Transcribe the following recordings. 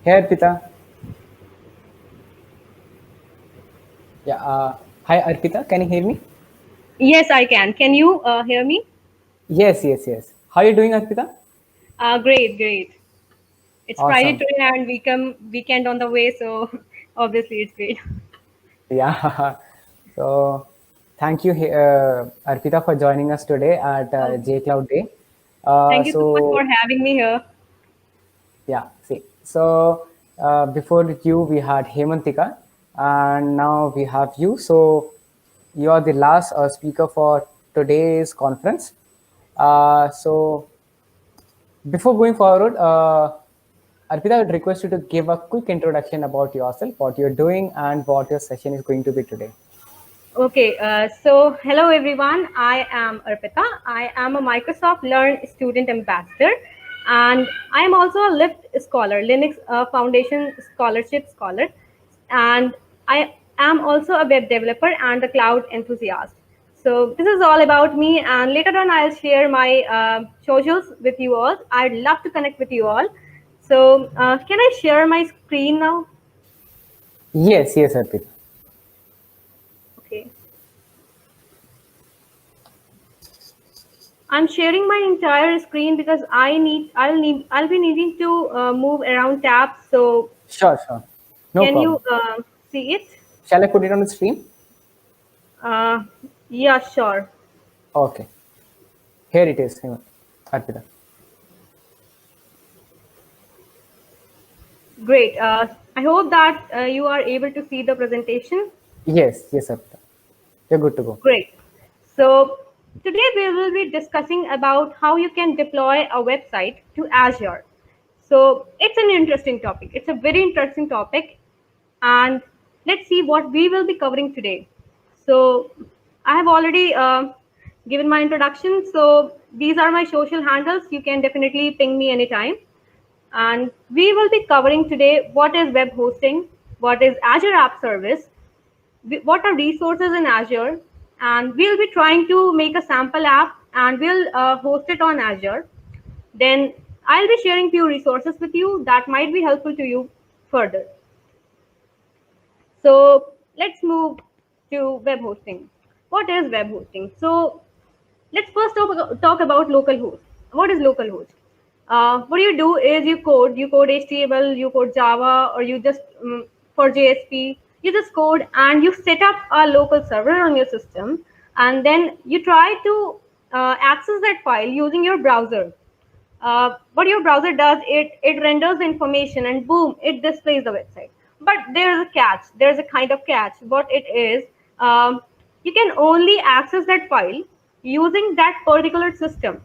Hey Arpita. Yeah. Hi Arpita. Can you hear me? Yes, I can. Can you hear me? Yes. How are you doing, Arpita? Great, great. It's Friday Awesome. today and we come weekend on the way, so obviously it's great. Yeah. So, thank you, Arpita, for joining us today at Oh, J Cloud Day. thank you so much for So, having me here. yeah. See. So, before you, we had Hemantika, and now we have you. So, you are the last speaker for today's conference. So, before going forward, Arpita, I would request you to give a quick introduction about yourself, what you're doing, and what your session is going to be today. Okay, so hello everyone. I am Arpita. I am a Microsoft Learn student ambassador, and I am also a LIFT scholar, Linux Foundation scholarship scholar, and I am also a web developer and a cloud enthusiast. So this is all about me, and later on I'll share my socials with you all. I'd love to connect with you all. So can I share my screen now? Yes, Arpita. Okay. I'm sharing my entire screen because I'll be needing to move around tabs. So Sure. No can you problem. see it? Shall I put it on the screen? Uh, yeah, sure. Okay. Here it is, Arpita. Great. I hope that you are able to see the presentation. Yes, Arpita. You're good to go. Great. So today we will be discussing about how you can deploy a website to Azure. So it's an interesting topic. It's a very interesting topic, and let's see what we will be covering today. So I have already given my introduction. So these are my social handles. You can definitely ping me anytime. And we will be covering today what is web hosting, what is Azure App Service, what are resources in Azure, and we'll be trying to make a sample app and we'll host it on Azure. Then I'll be sharing few resources with you that might be helpful to you further. So let's move to web hosting. What is web hosting? So let's first talk about localhost. What is localhost? What do is you code HTML, you code Java, or you just for JSP, you just code and you set up a local server on your system, and then you try to access that file using your browser. What your browser does, it renders the information and boom, it displays the website. But there's a catch. There's a kind of catch. What it is, you can only access that file using that particular system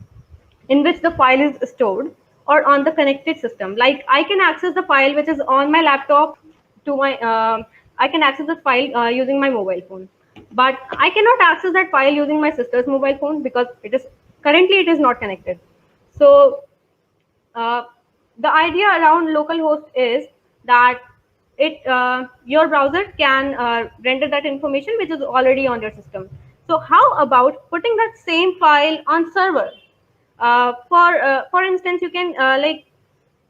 in which the file is stored or on the connected system. Like I can access the file which is on my laptop to my I can access the file using my mobile phone, but I cannot access that file using my sister's mobile phone because it is not connected. So uh, the idea around localhost is that it your browser can render that information which is already on your system. So how about putting that same file on server? For instance, you can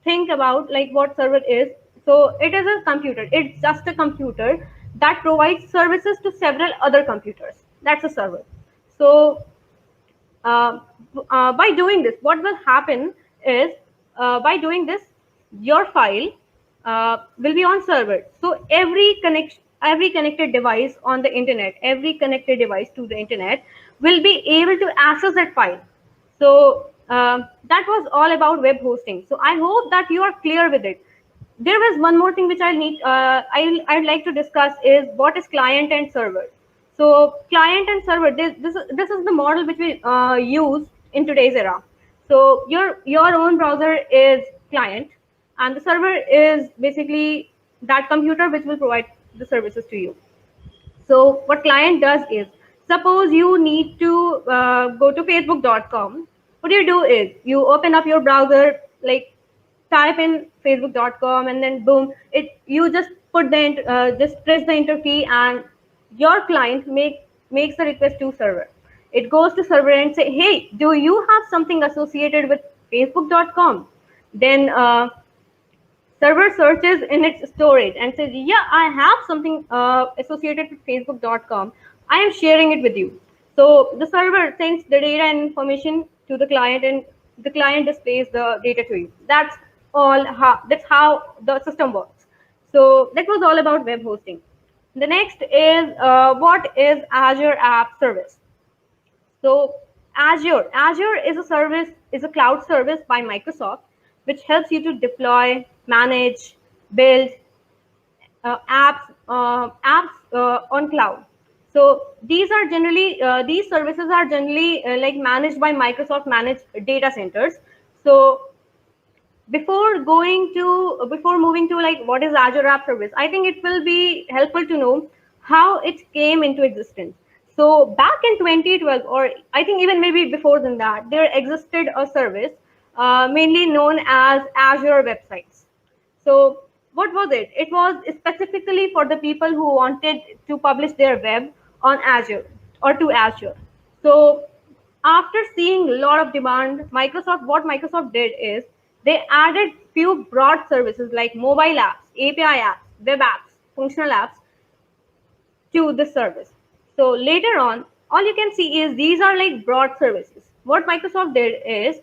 think about like what server is. So it is a computer. It's just a computer that provides services to several other computers. That's a server. So uh, by doing this, what will happen is by doing this, your file will be on server. So every connected device on the internet, every connected device to the internet will be able to access that file. So that was all about web hosting. So I hope that you are clear with it. There was one more thing which I'd like to discuss is what is client and server. So client and server, this is the model which we use in today's era. So your own browser is client, and the server is basically that computer which will provide the services to you. So what client does is, suppose you need to go to facebook.com. What you do is you open up your browser, like type in facebook.com, and then boom, it you just just press the enter key, and your client makes the request to server. It goes to server and say, hey, do you have something associated with facebook.com? Then Server searches in its storage and says, yeah, I have something associated with facebook.com. I am sharing it with you. So the server sends the data and information to the client, and the client displays the data to you. That's how the system works. So that was all about web hosting. The next is what is Azure App Service? So Azure is a service, is a cloud service by Microsoft, which helps you to deploy, manage, build apps on cloud. So these services are generally like managed by Microsoft managed data centers. So before moving to like what is Azure App Service, I think it will be helpful to know how it came into existence. So back in 2012, or I think even maybe before than that, there existed a service mainly known as Azure Websites. So what was it? It was specifically for the people who wanted to publish their web on Azure or to Azure. So after seeing a lot of demand, what Microsoft did is they added few broad services like mobile apps, API apps, web apps, functional apps to the service. So later on, all you can see is these are like broad services. What Microsoft did is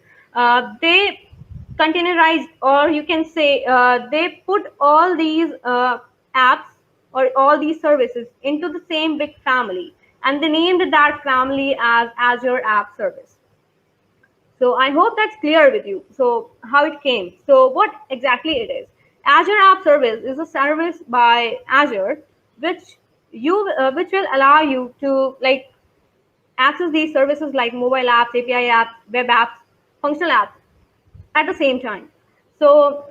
they containerized, or you can say they put all these apps or all these services into the same big family, and they named that family as Azure App Service. So I hope that's clear with you. So how it came. So what exactly it is. Azure App Service is a service by Azure which will allow you to like access these services like mobile apps, API apps, web apps, functional apps at the same time. So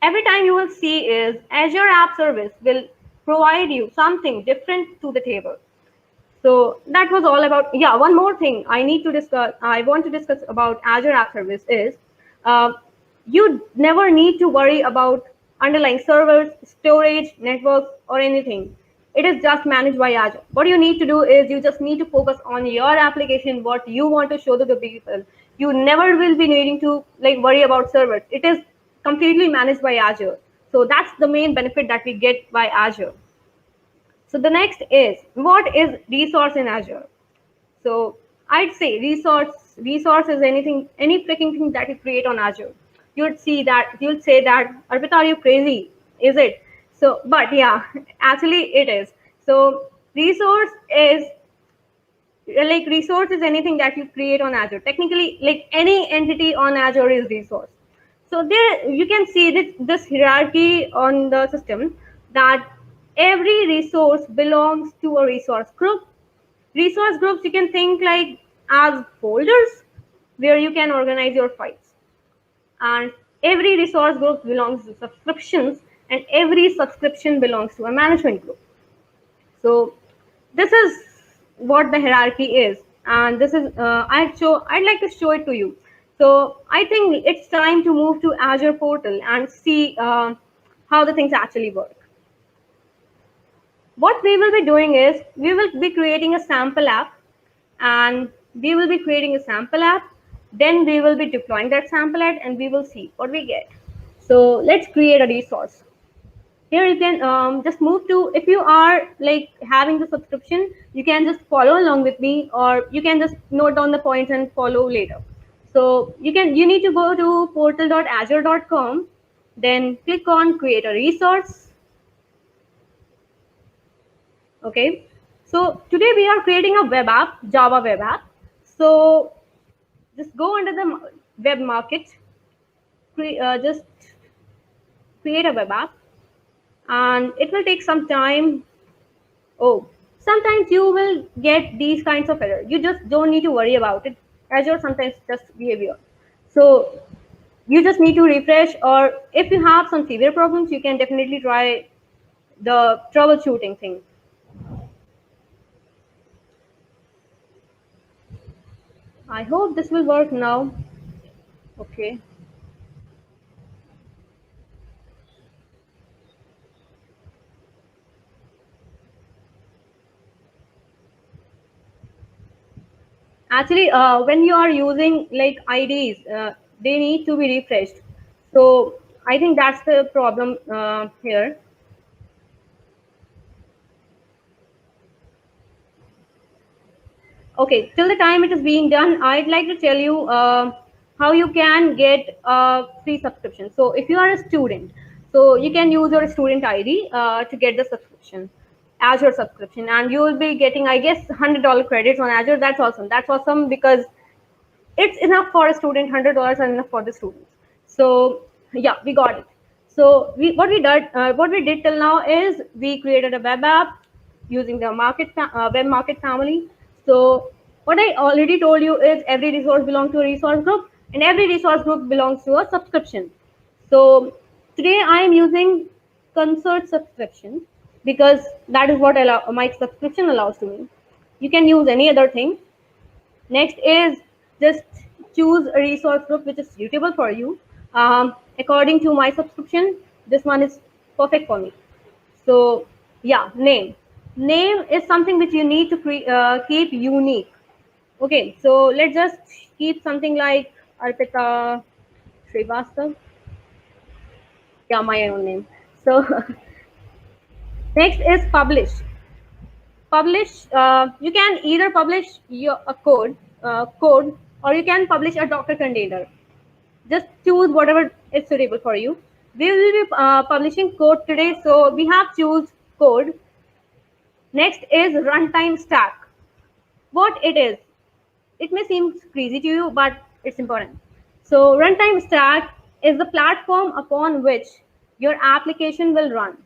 every time you will see is Azure App Service will provide you something different to the table. So that was all about. Yeah, one more thing I need to discuss. I want to discuss about Azure App Service is uh, you never need to worry about underlying servers, storage, networks, or anything. It is just managed by Azure. What you need to do is you just need to focus on your application, what you want to show to the people. You never will be needing to like worry about servers. It is completely managed by Azure. So that's the main benefit that we get by Azure. So the next is what is resource in Azure? So I'd say resource is any freaking thing that you create on Azure. You'd say that Arpita, are you crazy? Is it? So but yeah, actually it is. So resource is anything that you create on Azure. Technically, like any entity on Azure is resource. So there you can see this hierarchy on the system that every resource belongs to a resource group. Resource groups you can think like as folders where you can organize your files. And every resource group belongs to subscriptions, and every subscription belongs to a management group. So this is what the hierarchy is, and this is I'd like to show it to you. So I think it's time to move to Azure portal and see how the things actually work. What we will be doing is we will be creating a sample app, and we will be creating a sample app, then we will be deploying that sample app and we will see what we get. So let's create a resource. Here you can just move to, if you are like having the subscription, you can just follow along with me, or you can just note down the points and follow later. So you need to go to portal.azure.com, then click on create a resource. Okay, so today we are creating a web app, Java web app. So just go under the web market, just create a web app, and it will take some time. Oh, sometimes you will get these kinds of error. You just don't need to worry about it. Azure sometimes just behavior. So you just need to refresh, or if you have some severe problems, you can definitely try the troubleshooting thing. I hope this will work now. Okay. Actually, when you are using like IDs, they need to be refreshed. So I think that's the problem here. Okay, till the time it is being done, I'd like to tell you how you can get a free subscription. So if you are a student, so you can use your student ID to get the subscription, Azure subscription, and you will be getting, I guess, $100 credits on Azure. That's awesome. That's awesome because it's enough for a student. $100 are enough for the students. So yeah, we got it. So what we did till now is we created a web app using the web market family. So what I already told you is every resource belongs to a resource group, and every resource group belongs to a subscription. So today I am using Concert subscription because that is what my subscription allows to me. You can use any other thing. Next is just choose a resource group which is suitable for you. According to my subscription, this one is perfect for me. So yeah, name. Name is something which you need to keep unique. Okay, so let's just keep something like Arpita Srivastav. Yeah, my own name. So next is publish. Publish. You can either publish your a code, or you can publish a Docker container. Just choose whatever is suitable for you. We will be publishing code today, so we have choose code. Next is runtime stack. What it is? It may seem crazy to you, but it's important. So runtime stack is the platform upon which your application will run.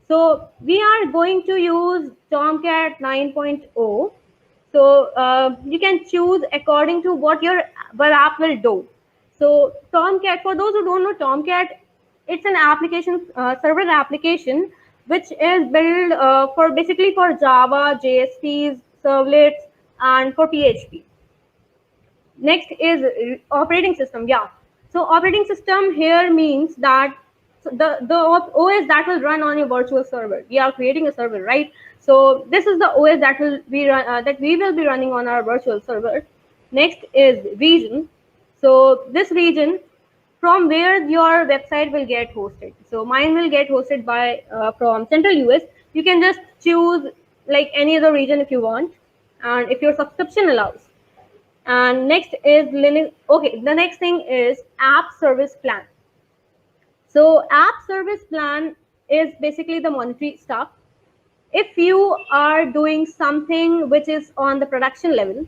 So we are going to use Tomcat 9.0. So you can choose according to what your web app will do. So Tomcat, for those who don't know Tomcat, it's an application, server application, which is built for basically for Java, JSPs, servlets, and for PHP. Next is operating system. Yeah. So operating system here means that the OS that will run on your virtual server. We are creating a server, right? So this is the OS that we will be running on our virtual server. Next is region. So this region from where your website will get hosted. So mine will get hosted by from Central US. You can just choose like any other region if you want, and if your subscription allows. And next is Linux. Okay, the next thing is app service plan. So app service plan is basically the monetary stuff. If you are doing something which is on the production level,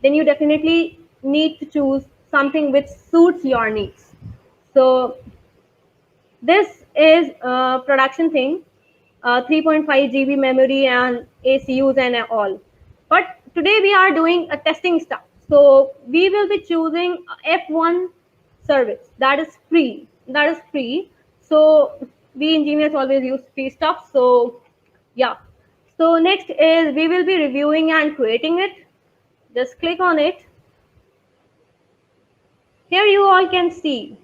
then you definitely need to choose something which suits your needs. So this is a production thing, 3.5 GB memory and ACUs and all. But today we are doing a testing stuff. So we will be choosing F1 service that is free. That is free. So we engineers always use free stuff. So yeah. So next is we will be reviewing and creating it. Just click on it. Here you all can see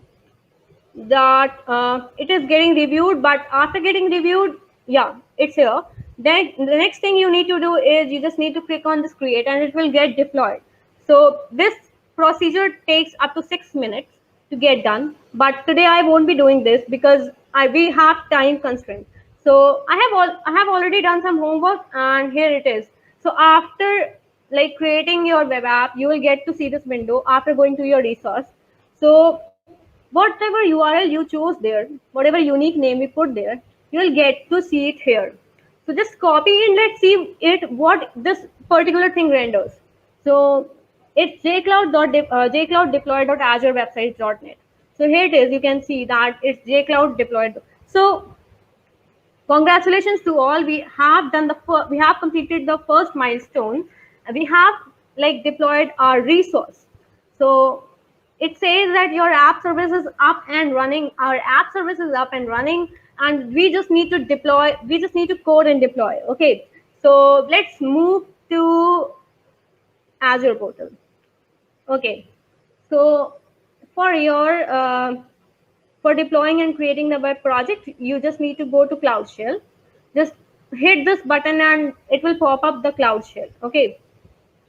that it is getting reviewed, but after getting reviewed, yeah, it's here. Then the next thing you need to do is you just need to click on this create and it will get deployed. So this procedure takes up to 6 minutes to get done, but today I won't be doing this because we have time constraint. So I have already done some homework and here it is. So after like creating your web app, you will get to see this window after going to your resource. So whatever URL you chose there, whatever unique name you put there, you will get to see it here. So just copy and let's see it what this particular thing renders. So it's jcloud.deploy.azurewebsites.net. So here it is. You can see that it's jcloud deployed. So congratulations to all. We have done we have completed the first milestone. We have like deployed our resource. So it says that your app service is up and running. Our app service is up and running, and we just need to deploy. We just need to code and deploy. Okay, so let's move to Azure portal. Okay, so for your for deploying and creating the web project, you just need to go to Cloud Shell. Just hit this button and it will pop up the Cloud Shell. Okay,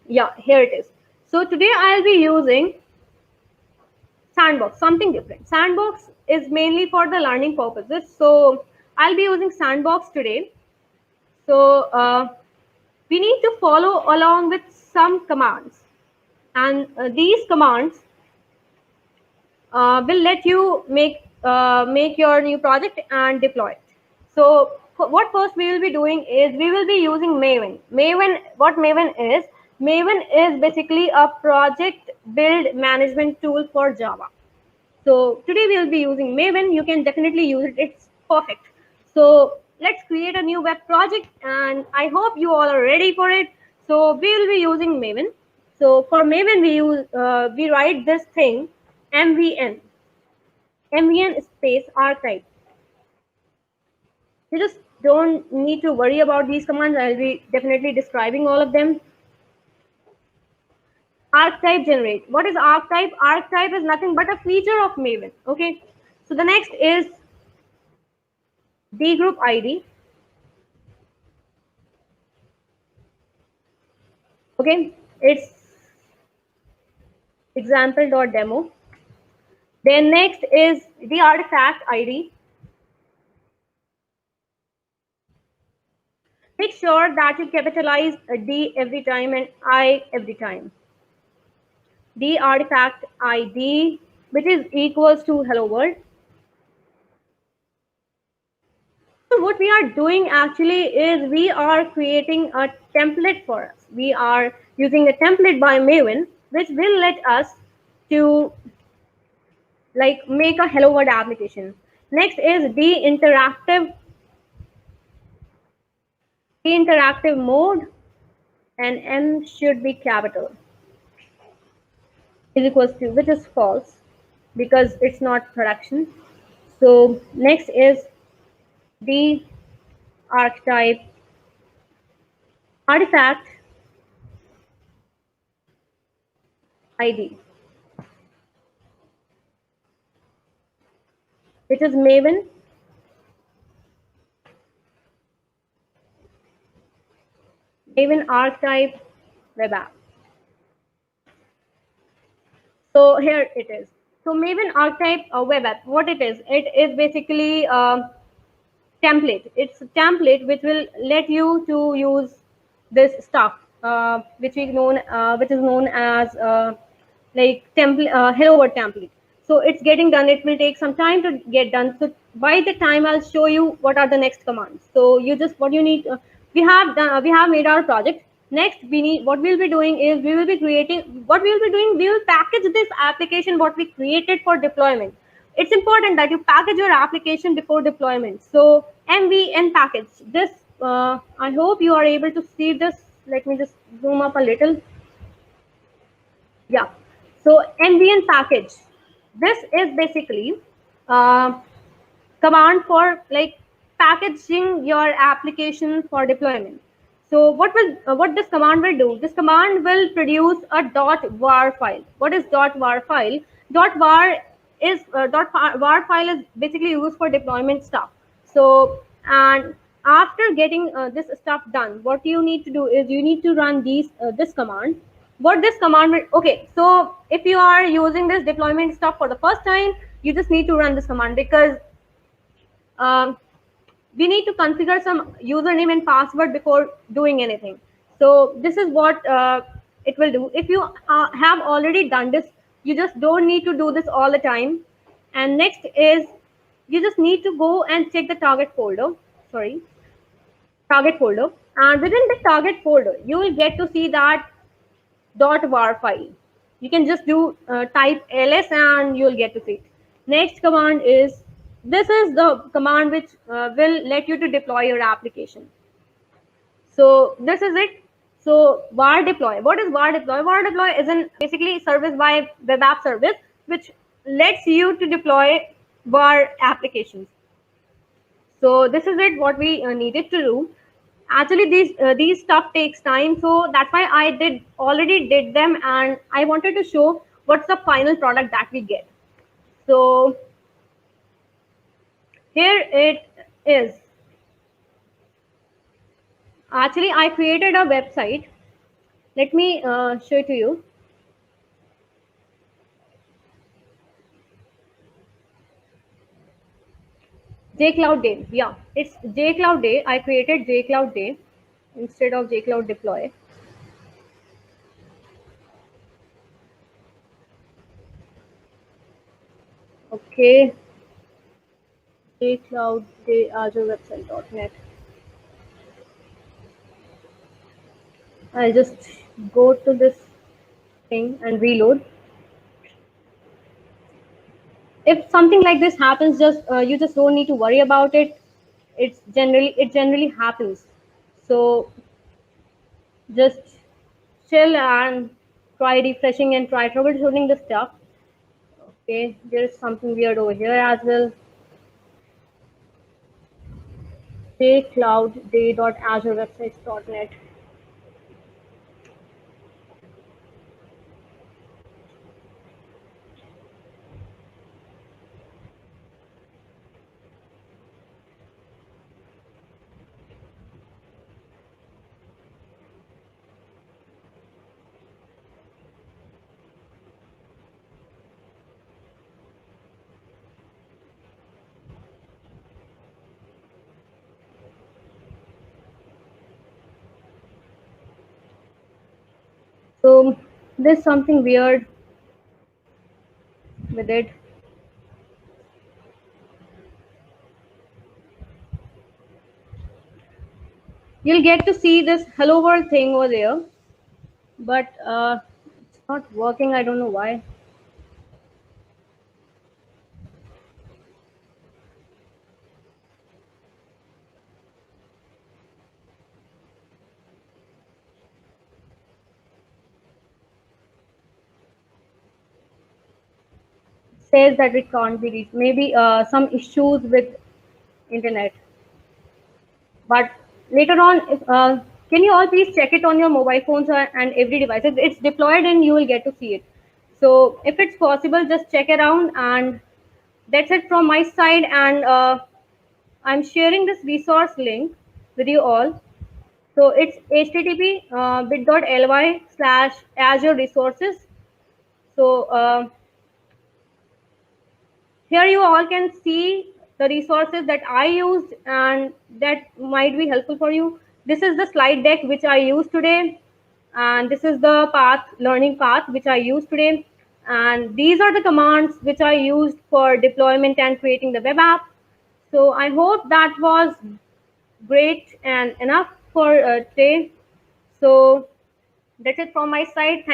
yeah, here it is. So today I'll be using Sandbox, something different. Sandbox is mainly for the learning purposes. So I'll be using Sandbox today. So we need to follow along with some commands, and these commands will let you make your new project and deploy it. So what first we will be doing is we will be using Maven. What Maven is basically a project build management tool for Java. So today we'll be using Maven. You can definitely use it. It's perfect. So let's create a new web project, and I hope you all are ready for it. So we will be using Maven. So for Maven, we write this thing MVN space archive. You just don't need to worry about these commands. I'll be definitely describing all of them. Archetype generate. What is archetype? Archetype is nothing but a feature of Maven. Okay. So the next is D group ID. Okay. It's example.demo. Then next is the artifact ID. Make sure that you capitalize a D every time and I every time. The artifact ID, which is equals to hello world. So what we are doing actually is we are creating a template for us. We are using a template by Maven, which will let us to like make a hello world application. Next is the interactive mode, and M should be capital, is equals to, which is false because it's not production. So next is the archetype artifact ID, which is Maven archetype web app. So here it is. So Maven archetype web app, what it is basically template. It's a template which will let you to use this stuff, which is known as like template, hello world template. So it's getting done. It will take some time to get done. So by the time I'll show you what are the next commands. So you just what you need. We have done. We have made our project. Next, we need what we'll be doing is we will be creating. What we will be doing, we will package this application what we created for deployment. It's important that you package your application before deployment. So MVN package. This I hope you are able to see this. Let me just zoom up a little. Yeah. So MVN package. This is basically uh, command for like packaging your application for deployment. So what this command will do? This command will produce a .var file. What is .var file? .var file is basically used for deployment stuff. So and after getting this stuff done, what you need to do is you need to run this command. What this command will, okay, so if you are using this deployment stuff for the first time, you just need to run this command because um, we need to configure some username and password before doing anything. So this is what it will do. If you have already done this, you just don't need to do this all the time. And next is you just need to go and check the target folder, and within the target folder you will get to see that .var file. You can just do type ls and you'll get to see it. Next command is, this is the command which will let you to deploy your application. So this is it. So var deploy. What is var deploy? Var deploy is an basically service by web app service which lets you to deploy var applications. So this is it. What we needed to do. Actually, these stuff takes time, so that's why I already did them, and I wanted to show what's the final product that we get. So here it is. Actually, I created a website. Let me show it to you. JCloud Day. Yeah, it's JCloud Day. I created JCloud Day instead of JCloud Deploy. Okay, JCloud Day Azure website.net. I'll just go to this thing and reload. If something like this happens, just you just don't need to worry about it. It generally happens. So just chill and try refreshing and try troubleshooting the stuff. Okay, there's something weird over here as well. jcloudday.azurewebsites.net. So there's something weird with it. You'll get to see this hello world thing over there, but it's not working. I don't know why. It says that it can't be reached. Maybe some issues with internet. But later on, can you all please check it on your mobile phones and every device? It's deployed and you will get to see it. So if it's possible, just check around, and that's it from my side. And I'm sharing this resource link with you all. So it's http bit.ly/Azure resources. So here you all can see the resources that I used and that might be helpful for you. This is the slide deck which I used today, and this is the learning path which I used today. And these are the commands which I used for deployment and creating the web app. So I hope that was great and enough for today. So that's it from my side. Thank